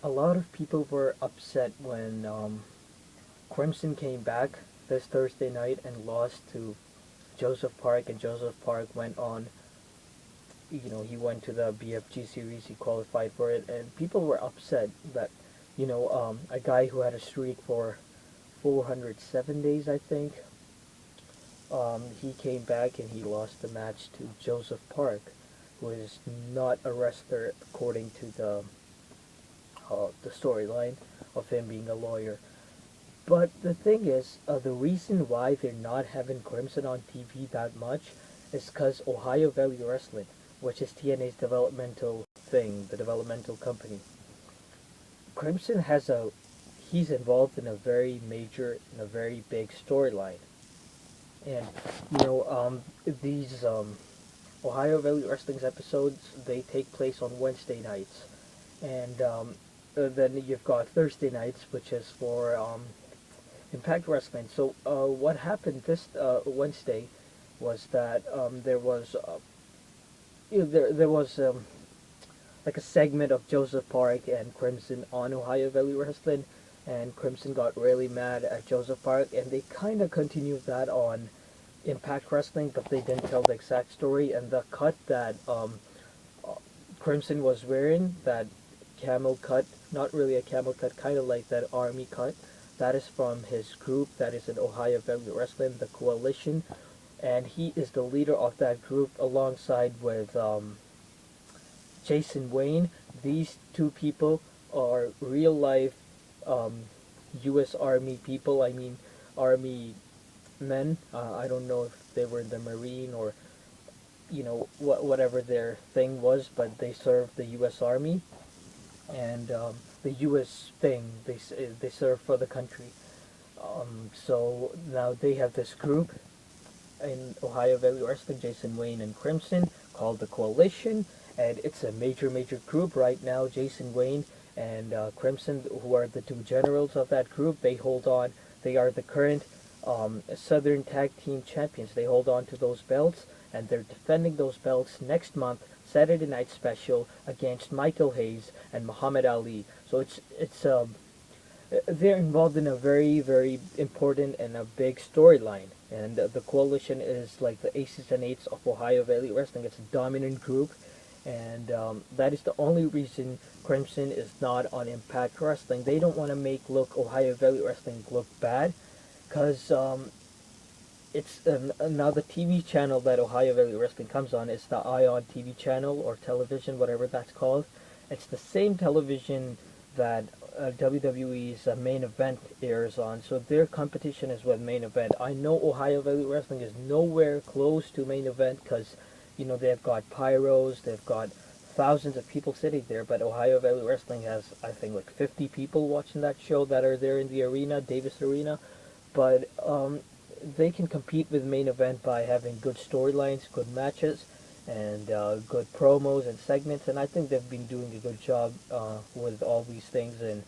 A lot of people were upset when Crimson came back this Thursday night and lost to Joseph Park, and Joseph Park went on. He went to the BFG series. He qualified for it, and people were upset that a guy who had a streak for 407 days, I think. He came back and he lost the match to Joseph Park, who is not a wrestler according to the storyline of him being a lawyer. But the thing is, the reason why they're not having Crimson on TV that much is because Ohio Valley Wrestling, which is TNA's developmental thing, the developmental company. Crimson he's involved in a very major, in a very big storyline. And, these Ohio Valley Wrestling's episodes, they take place on Wednesday nights. And then you've got Thursday nights, which is for Impact Wrestling. So what happened this Wednesday was that there was like a segment of Joseph Park and Crimson on Ohio Valley Wrestling, and Crimson got really mad at Joseph Park, and they kind of continued that on Impact Wrestling, but they didn't tell the exact story. And the cut that Crimson was wearing, that camel cut, not really a camel cut, kind of like that army cut, that is from his group that is in Ohio Valley Wrestling, the Coalition, and he is the leader of that group alongside with Jason Wayne. These two people are real life U.S. Army people. I mean, Army men. I don't know if they were in the Marine or whatever their thing was, but they served the U.S. Army, and the U.S. thing, they serve for the country. So now they have this group in Ohio Valley Wrestling, Jason Wayne and Crimson, called the Coalition, and it's a major group right now. Jason Wayne and Crimson, who are the two generals of that group, they hold on. They are the current Southern Tag Team Champions. They hold on to those belts, and they're defending those belts next month, Saturday Night Special, against Michael Hayes and Muhammad Ali. So it's they're involved in a very important and a big storyline, and the Coalition is like the aces and eights of Ohio Valley Wrestling. It's a dominant group, and that is the only reason Crimson is not on Impact Wrestling. They don't want to make Ohio Valley Wrestling look bad, because it's now the TV channel that Ohio Valley Wrestling comes on is the Ion TV channel, or television, whatever that's called. It's the same television that WWE's Main Event airs on, so their competition is with Main Event. I know Ohio Valley Wrestling is nowhere close to Main Event, because they've got pyros, they've got thousands of people sitting there, but Ohio Valley Wrestling has, I think, like 50 people watching that show that are there in the arena, Davis Arena. But they can compete with Main Event by having good storylines, good matches, and good promos and segments, and I think they've been doing a good job with all these things. And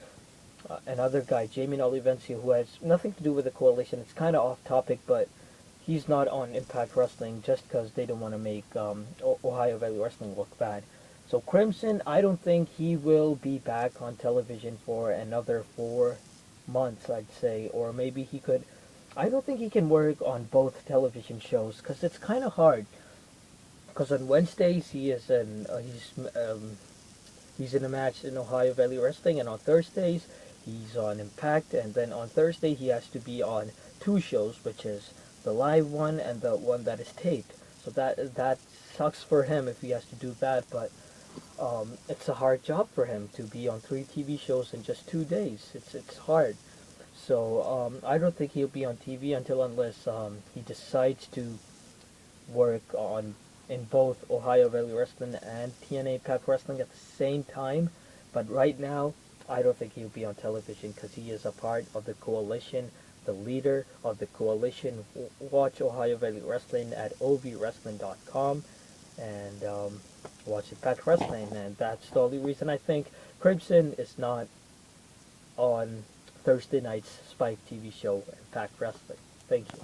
another guy, Jamie Olivencia, who has nothing to do with the Coalition, it's kind of off topic, but he's not on Impact Wrestling just because they don't want to make Ohio Valley Wrestling look bad. So Crimson, I don't think he will be back on television for another 4 months, I'd say, or maybe he could. I don't think he can work on both television shows, because it's kind of hard. Because on Wednesdays he is he's in a match in Ohio Valley Wrestling, and on Thursdays he's on Impact, and then on Thursday he has to be on 2 shows, which is the live one and the one that is taped. So that sucks for him if he has to do that, but it's a hard job for him to be on 3 TV shows in just 2 days. It's hard. So I don't think he'll be on TV unless he decides to work in both Ohio Valley Wrestling and TNA Impact Wrestling at the same time. But right now, I don't think he'll be on television, because he is a part of the Coalition, the leader of the Coalition. Watch Ohio Valley Wrestling at ovwrestling.com and watch Impact Wrestling. And that's the only reason I think Crimson is not on Thursday night's Spike TV show, Impact Wrestling. Thank you.